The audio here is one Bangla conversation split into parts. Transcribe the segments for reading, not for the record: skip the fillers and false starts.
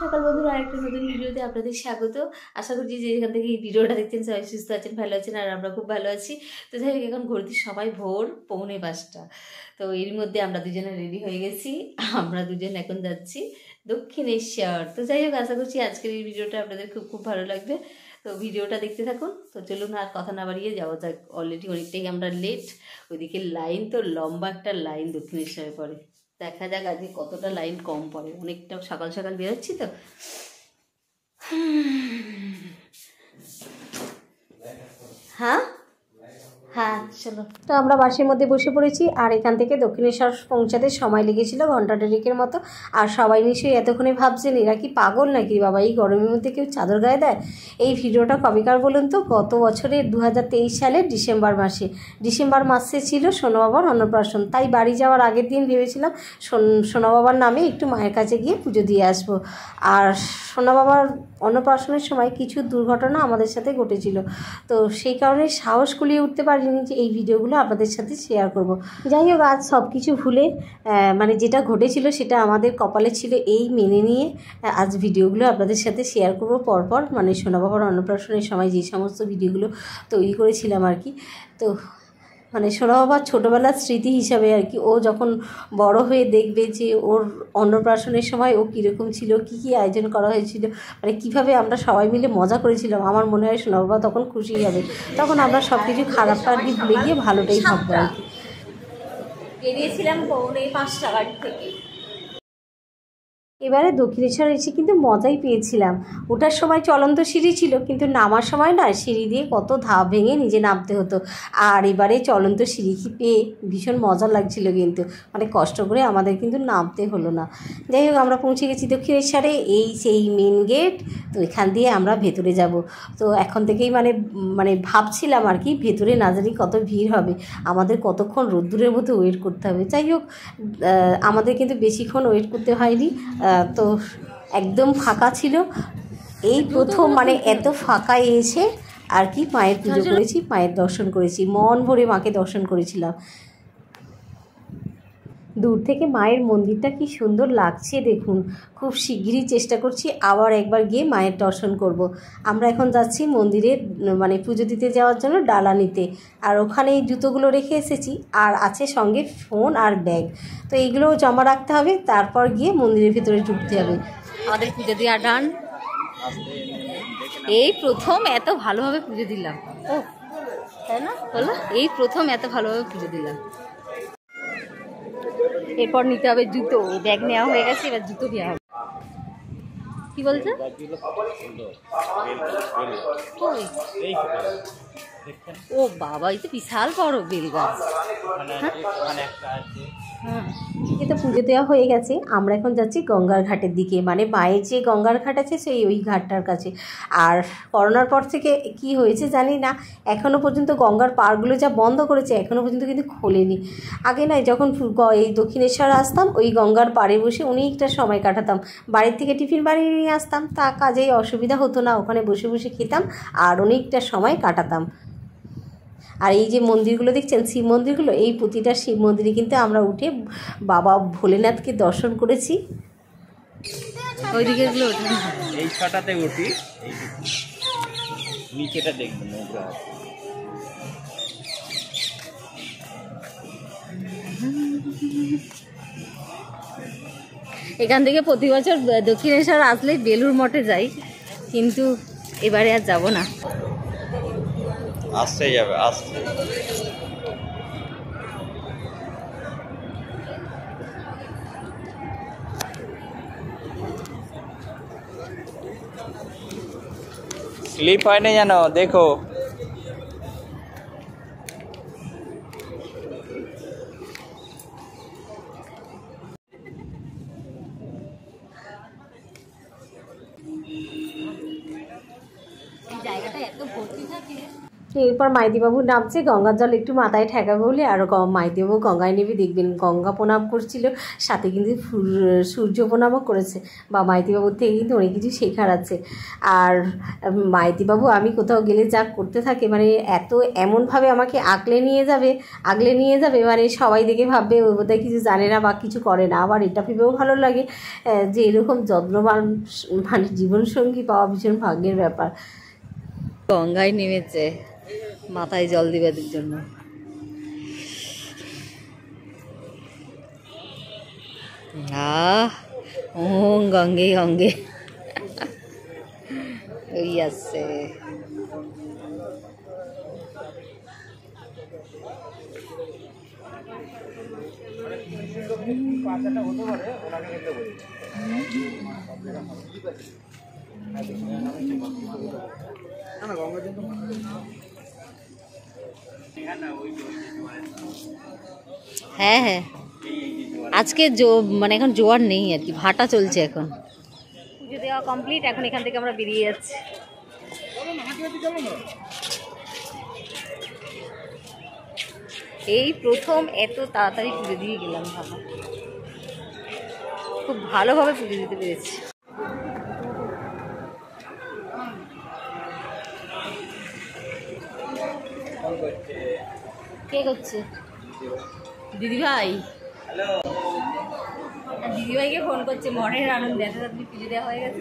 সকাল বন্ধুরা, আরেকটা নতুন ভিডিওতে আপনাদের স্বাগত। আশা করছি যে যেখান থেকে এই ভিডিওটা দেখছেন সবাই সুস্থ আছেন, ভালো আছেন, আর আমরা খুব ভালো আছি। তো যাই হোক, এখন ঘড়িতে সবাই ভোর 4:45। তো এর মধ্যে আমরা দুজনে রেডি হয়ে গেছি। আমরা দুজন এখন যাচ্ছি দক্ষিণেশ্বর। তো যাই হোক, আশা করছি আজকের এই ভিডিওটা আপনাদের খুব খুব ভালো লাগবে। তো ভিডিওটা দেখতে থাকুন। তো চলুন আর কথা না বাড়িয়ে যাওয়া যাক। অলরেডি অনেকটাই আমরা লেট। ওইদিকে লাইন তো লম্বা একটা লাইন দক্ষিণেশ্বরে পড়ে। দেখা যাক আজকে কতটা লাইন কম পড়ে। অনেকটা সকাল সকাল বেরোচ্ছি তো। হ্যাঁ হ্যাঁ, চলো। তো আমরা বাসের মধ্যে বসে পড়েছি, আর এখান থেকে দক্ষিণেশ্বর পৌঁছাতে সময় লেগেছিল ঘন্টা দেড়েকের মতো। আর সবাই নিশ্চয়ই এতক্ষণে ভাবছেন এরা কি পাগল নাকি বাবা, এই গরমের মধ্যে কেউ চাদর গায়ে দেয়। এই ভিডিওটা কবেকার বলুন তো? গত বছরের 2023 সালের ডিসেম্বর মাসে ছিল সোনাবাবার অন্নপ্রাশন। তাই বাড়ি যাওয়ার আগের দিন ভেবেছিলাম সোনাবাবার নামে একটু মায়ের কাছে গিয়ে পুজো দিয়ে আসবো। আর সোনাবাবার অন্নপ্রাশনের সময় কিছু দুর্ঘটনা আমাদের সাথে ঘটেছিল, তো সেই কারণে সাহস কুলিয়ে উঠতে পারিনি যে এই ভিডিওগুলো আপনাদের সাথে শেয়ার করব। যাই হোক, আজ সব কিছু ভুলে মানে যেটা ঘটেছিল সেটা আমাদের কপালে ছিল, এই মেনে নিয়ে আজ ভিডিওগুলো আপনাদের সাথে শেয়ার করব পরপর। মানে সোনাবাবার অন্নপ্রাশনের সময় যে সমস্ত ভিডিওগুলো তৈরি করেছিলাম আর কি। তো মানে সোনাবাবার ছোটোবেলার স্মৃতি হিসাবে আর কি, ও যখন বড় হয়ে দেখবে যে ওর অন্নপ্রাশনের সময় ও কীরকম ছিল, কী কী আয়োজন করা হয়েছিল, মানে কীভাবে আমরা সবাই মিলে মজা করেছিলাম, আমার মনে হয় সোনাবাবা তখন খুশি হবে। তখন আমরা সব কিছু খারাপটা আর কি ভুলে গিয়ে ভালোটাই ভাববো আর কি। বেরিয়েছিলাম 4:45 বাড়ি থেকে। এবারে দক্ষিণেশ্বর এসে কিন্তু মজাই পেয়েছিলাম। ওঠার সময় চলন্ত সিঁড়ি ছিল, কিন্তু নামার সময় না সিঁড়ি দিয়ে কত ধাপ ভেঙে নিজে নামতে হতো। আর এবারে চলন্ত সিঁড়ি পেয়ে ভীষণ মজা লাগছিল, কিন্তু মানে কষ্ট করে আমাদের কিন্তু নামতে হলো না। যাই হোক, আমরা পৌঁছে গেছি দক্ষিণেশ্বরে, এই সেই মেন গেট। তো এখান দিয়ে আমরা ভেতরে যাব। তো এখন থেকেই মানে ভাবছিলাম আর কি, ভেতরে না জানি কত ভিড় হবে, আমাদের কতক্ষণ রোদ্দুরের মধ্যে ওয়েট করতে হবে। যাই হোক, আমাদের কিন্তু বেশিক্ষণ ওয়েট করতে হয়নি। তো একদম ফাঁকা ছিল। এই প্রথম মানে এত ফাঁকায় এসে আর কি মায়ের পুজো করেছি, মায়ের দর্শন করেছি, মন ভরে মাকে দর্শন করেছিলাম। দূর থেকে মায়ের মন্দিরটা কি সুন্দর লাগছে দেখুন। খুব শিগগিরই চেষ্টা করছি আবার একবার গিয়ে মায়ের দর্শন করব। আমরা এখন যাচ্ছি মন্দিরে মানে পুজো দিতে যাওয়ার জন্য ডালা নিতে। আর ওখানে এই জুতোগুলো রেখে এসেছি, আর আছে সঙ্গে ফোন আর ব্যাগ। তো এইগুলোও জমা রাখতে হবে, তারপর গিয়ে মন্দিরের ভিতরে ঢুকতে হবে। আমাদের পুজো দেওয়া ডান। এই প্রথম এত ভালোভাবে পুজো দিলাম। ও তাই না বলো, এই প্রথম এত ভালোভাবে পুজো দিলাম। এরপর নিতে হবে জুতো। ব্যাগ নেওয়া হয়ে গেছে, এবার জুতো নেওয়া হবে। কি বলছো? ও বাবা, এই তো বিশাল বড় বেল গাছ। হ্যাঁ, এই তো পুজো দেওয়া হয়ে গেছে। আমরা এখন যাচ্ছি গঙ্গার ঘাটের দিকে, মানে মায়ের যে গঙ্গার ঘাট আছে সেই ওই ঘাটটার কাছে। আর করোনার পর থেকে কি হয়েছে জানি না, এখনও পর্যন্ত গঙ্গার পাড়গুলো যা বন্ধ করেছে এখনও পর্যন্ত কিন্তু খোলেনি। আগে নয়, যখন এই দক্ষিণেশ্বর আসতাম ওই গঙ্গার পাড়ে বসে অনেকটা সময় কাটাতাম। বাড়ির থেকে টিফিন বানিয়ে নিয়ে আসতাম, তা কাজেই অসুবিধা হতো না, ওখানে বসে বসে খেতাম আর অনেকটা সময় কাটাতাম। আর এই যে মন্দিরগুলো দেখছেন, শিব মন্দিরগুলো, এই প্রতিটা শিব মন্দিরে কিন্তু আমরা উঠে বাবা ভোলেনাথকে দর্শন করেছি। ওইদিকে এই ছটাতে উঠি, নিচেটা দেখবেন। এখান থেকে প্রতি বছর দক্ষিণেশ্বর আসলেই বেলুর মঠে যাই, কিন্তু এবারে আর যাব না। আসতে যাবে, আসতে। স্লিপ হয় না জানো, দেখো। জায়গাটা এত ভর্তি থাকে। এরপর মাইতিবাবু নামছে, গঙ্গার জল একটু মাথায় ঠেকাবে বলে, আর মাইতিবাবু গঙ্গায় নেবে, দেখবেন গঙ্গা প্রণাম করছিল, সাথে কিন্তু সূর্য প্রণামও করেছে। বা মাইতিবাবুর থেকে কিন্তু অনেক কিছু শেখার আছে। আর মাইতিবাবু আমি কোথাও গেলে যা করতে থাকে, মানে এমনভাবে আমাকে আগলে নিয়ে যাবে, মানে সবাই দেখে ভাববে ও বোধহয় কিছু জানে না বা কিছু করে না। আবার এটা ভেবেও ভালো লাগে যে এরকম যত্নবান মানে জীবনসঙ্গী পাওয়া ভীষণ ভাগ্যের ব্যাপার। গঙ্গায় নেমেছে মাথায় জল দিবার জন্য। গঙ্গে গঙ্গে ওই আসছে। হ্যাঁ হ্যাঁ, আজকে মানে এখন জোয়ার নেই আর কি, ভাটা চলছে এখন। পুজো দেওয়া কমপ্লিট, এখন এখান থেকে আমরা বেরিয়ে যাচ্ছি। এই প্রথম এত তাড়াতাড়ি পুজো দিয়ে গেলাম, ভালো, খুব ভালোভাবে পুজো দিতে পেরেছি। কে করছে? দিদিভাই। দিদিভাইকে ফোন করছে, মনের আনন্দে এত তাড়াতাড়ি পুজো দেওয়া হয়ে গেছে।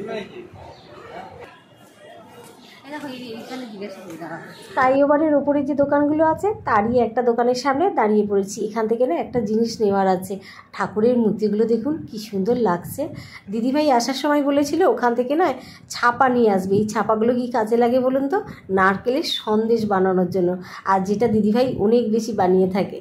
ফ্লাইওভারের উপরে যে দোকানগুলো আছে তারই একটা দোকানের সামনে দাঁড়িয়ে পড়েছি। এখান থেকে না একটা জিনিস নেওয়ার আছে। ঠাকুরের মূর্তিগুলো দেখুন কি সুন্দর লাগছে। দিদিভাই আসার সময় বলেছিল ওখান থেকে না ছাপা নিয়ে আসবে। এই ছাপাগুলো কি কাজে লাগে বলুন তো? নারকেলের সন্দেশ বানানোর জন্য, আর যেটা দিদিভাই অনেক বেশি বানিয়ে থাকে।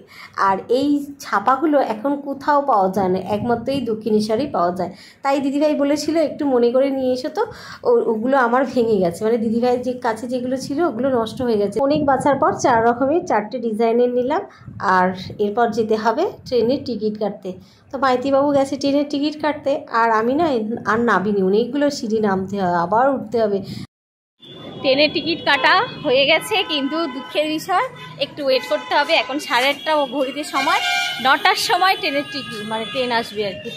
আর এই ছাপাগুলো এখন কোথাও পাওয়া যায় না, একমাত্র এই দক্ষিণেশ্বরেই পাওয়া যায়। তাই দিদিভাই বলেছিল একটু মনে করে নিয়ে এসো তো। ওগুলো আমার ভেঙে গেছে, মানে দিদিভাই যে কাছে যেগুলো ছিল ওগুলো নষ্ট হয়ে গেছে। অনেক বাছার পর 4 রকমের 4টে ডিজাইনের নিলাম। আর এরপর যেতে হবে ট্রেনের টিকিট কাটতে। তো মাইতিবাবু গেছে ট্রেনের টিকিট কাটতে, আর আমি না আর নামিনি, অনেকগুলো সিঁড়ি নামতে হবে, আবার উঠতে হবে। ট্রেনের টিকিট কাটা হয়ে গেছে, কিন্তু দুঃখের বিষয় একটু ওয়েট করতে হবে। এখন 8:30 ঘড়িতে সময়, 9টার সময় ট্রেনের টিকিট মানে ট্রেন আসবে আর কি।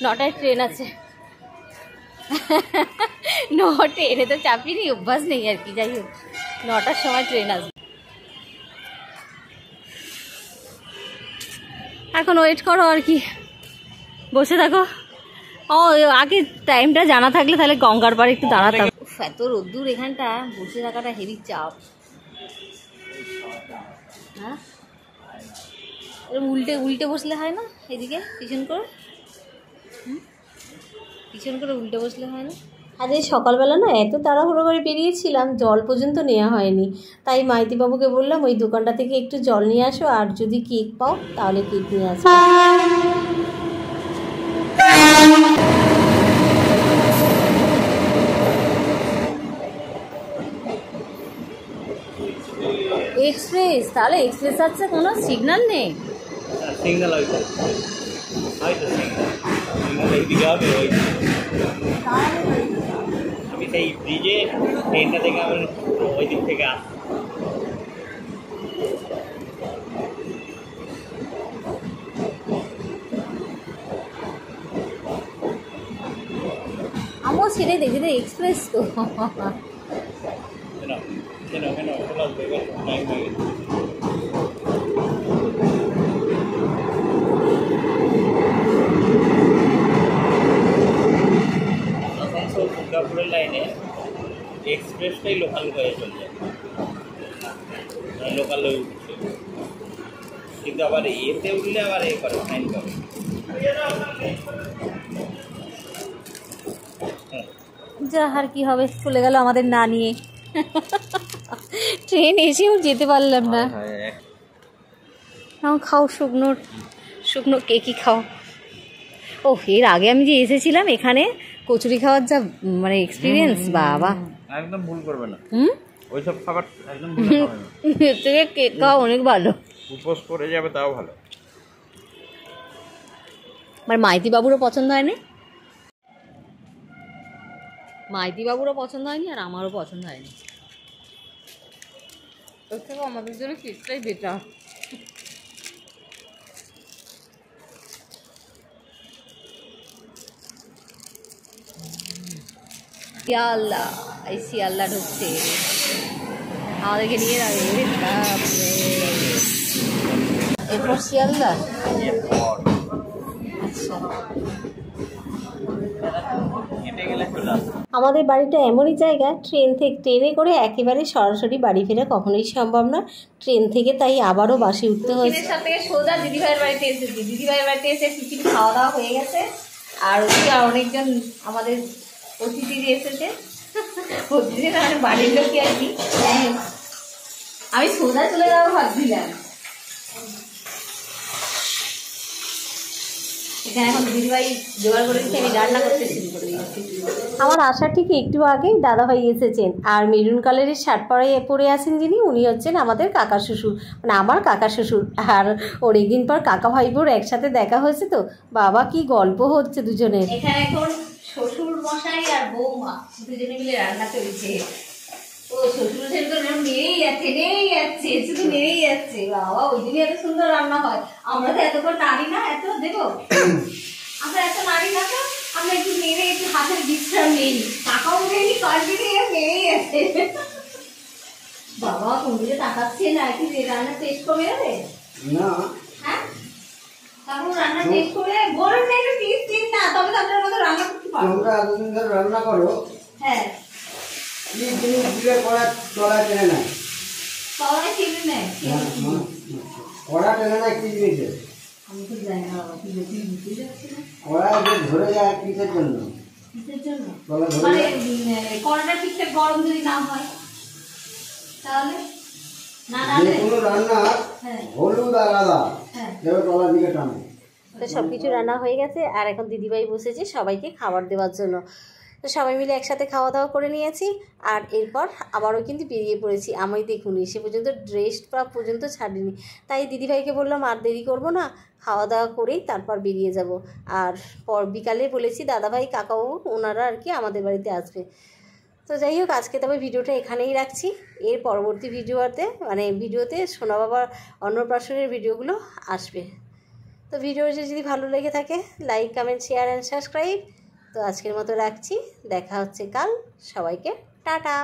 9টায় ট্রেন আছে। ট্রেনে তো চাপিনি, অভ্যাস নেই আর কি। যাই হোক 9টার সময় ট্রেন আসবে। এখন ওয়েট করো আর কি, বসে থাকো। আগে টাইমটা জানা থাকলে তাহলে গঙ্গার পাড়ে একটু দাঁড়াতাম। এত রোদ্দুর, এখানটা বসে থাকাটা হেভি চাপ। হ্যাঁ, উল্টে উল্টে বসলে হয় না? এদিকে পিছন করে উল্টে বসলে হয় না? আজ এই সকালবেলা না এত তাড়াহুড়ো করে বেরিয়েছিলাম, জল পর্যন্ত নেওয়া হয়নি। তাই মাইতিবাবুকে বললাম ওই দোকানটা থেকে একটু জল নিয়ে আসো, আর যদি কেক পাও তাহলে কেক নিয়ে আসো। এক্সপ্রেস, তাহলে এক্সপ্রেস আছে, কোনো সিগন্যাল নেই। সিগন্যাল হয়তো সিগন্যাল এইদিকে হবে। আমি সেই ব্রিজে ট্রেনটা থেকে আমার ওই দিক থেকে আস। আমও ছেড়ে দেখি তো এক্সপ্রেস তো। আসানসোল দুর্গাপুরের লাইনে এক্সপ্রেসটাই লোকাল হয়ে চলছে, লোকাল হয়ে উঠছে। কিন্তু আবার এতে উঠলে আবার এ করে ফাইন করে। যা আর কি হবে, চলে গেল আমাদের না নিয়ে। ট্রেন এসেও যেতে পারলাম না। খাও শুকনো কেকই খাও। ও, এর আগে আমি যে এসেছিলাম এখানে কচুরি খাওয়ার যা মানে এক্সপিরিয়েন্স, বাবা একদম ভুল করবে না। ওইসব খাবার একদম ভুল খাবে না। এর থেকে কেক খাওয়া অনেক ভালো। উপোস করে যাবে তাও ভালো। আমার মাইতিবাবুরও পছন্দ হয়নি, মাইতিবাবুরও পছন্দ হয়নি, আর আমারও পছন্দ হয়নি। ওর থেকে আমাদের জন্য কেকটাই বেটার। শিয়াল্লা, এই শিয়াল্লা ঢুকছে আমাদেরকে নিয়ে যাবে। এরপর শিয়ালদা। আচ্ছা, আমাদের বাড়িটা এমনই জায়গা, ট্রেনে করে একেবারে সরাসরি বাড়ি ফেরা কখনোই সম্ভব না, ট্রেন থেকে তাই আবারও বাসে উঠতে হয়েছে। সাথে সোজা দিদিভাইয়ের বাড়িতে এসেছি, দিদিভাইয়ের বাড়িতে এসে টিফিন খাওয়া দাওয়া হয়ে গেছে। আর ওদিকে অনেকজন আমাদের অতিথি এসেছে, অতিথিরা মানে বাড়ির লোকই আর কি। আমি সোজা চলে যাবো ভাবছিলাম, এখানে এখন দিদিভাই জোগাড় করে দিচ্ছে, আমি রান্না করতে শুরু করে দিচ্ছি। আমার আসার ঠিক একটু আগেই দাদাভাই এসেছেন, আর মেরুন কালারের শার্ট পরে আছেন যিনি, উনি হচ্ছেন আমাদের কাকা শ্বশুর, মানে আমার কাকা শ্বশুর। আর অনেকদিন পর কাকা ভাইবোর একসাথে দেখা হয়েছে, তো বাবা কি গল্প হচ্ছে দুজনের। এখানে এখন শ্বশুর মশাই আর বৌমা দুজনে মিলে রান্না চলছে। ও শ্বশুর তো নেড়েই যাচ্ছে শুধু নেড়েই যাচ্ছে। বাবা ওই দিনই এত সুন্দর রান্না হয়, আমরা তো এতক্ষণ নাড়ি না, এত দেখো আমরা এত নাড়ি না, তো আমরা একটু নেড়ে একটু হাতের বিশ্রাম নেই, টাকাও নেই কন্টিনিউ নেড়েই যাচ্ছে। বাবা কোনদিকে তাকাচ্ছে না, কি রান্নার টেস্ট কমে যাবে না? হ্যাঁ, তারপর রান্নার টেস্ট কমে যাবে, বলুন না একটু টিপস দিন না, তবে তো আপনার মতো রান্না করতে পারবো। তোমরা এতদিন ধরে রান্না করো, হ্যাঁ কি জিনিস দিলে কড়া টেনে নেয়? কড়া টেনে নেয়? কড়া টেনে নেয় কি জিনিসে? আমি তো জানি না বাবা, কি বুঝতে যাচ্ছি না। কড়া যে ধরে যায় কিসের জন্য? কিসের জন্য? মানে কড়াটা ঠিকঠাক গরম যদি না হয় তাহলে না যে কোনো রান্না হলুদ আর আদা যেভাবে কড়ার দিকে টানে। তো সব কিছু রান্না হয়ে গেছে, আর এখন দিদিভাই বসেছে সবাইকে খাবার দেওয়ার জন্য। তো সবাই মিলে একসাথে খাওয়া দাওয়া করে নিয়েছি, আর এরপর আবারও কিন্তু বেরিয়ে পড়েছি। আমি দেখুন সে পর্যন্ত ড্রেসটা পর্যন্ত ছাড়িনি, তাই দিদিভাইকে বললাম আর দেরি করব না, খাওয়া দাওয়া করেই তারপর বেরিয়ে যাব। আর বিকালে বলেছি দাদাভাই কাকাও ওনারা আর কি আমাদের বাড়িতে আসবে। তো যাই হোক, আজকে তবে ভিডিওটা এখানেই রাখছি। এর পরবর্তী ভিডিওতে সোনা বাবার অন্নপ্রাশনের ভিডিওগুলো আসবে। তো ভিডিওটা যদি ভালো লেগে থাকে, like comment share and subscribe. তো আজকের মতো রাখছি, দেখা হচ্ছে কাল, সবাইকে টাটা।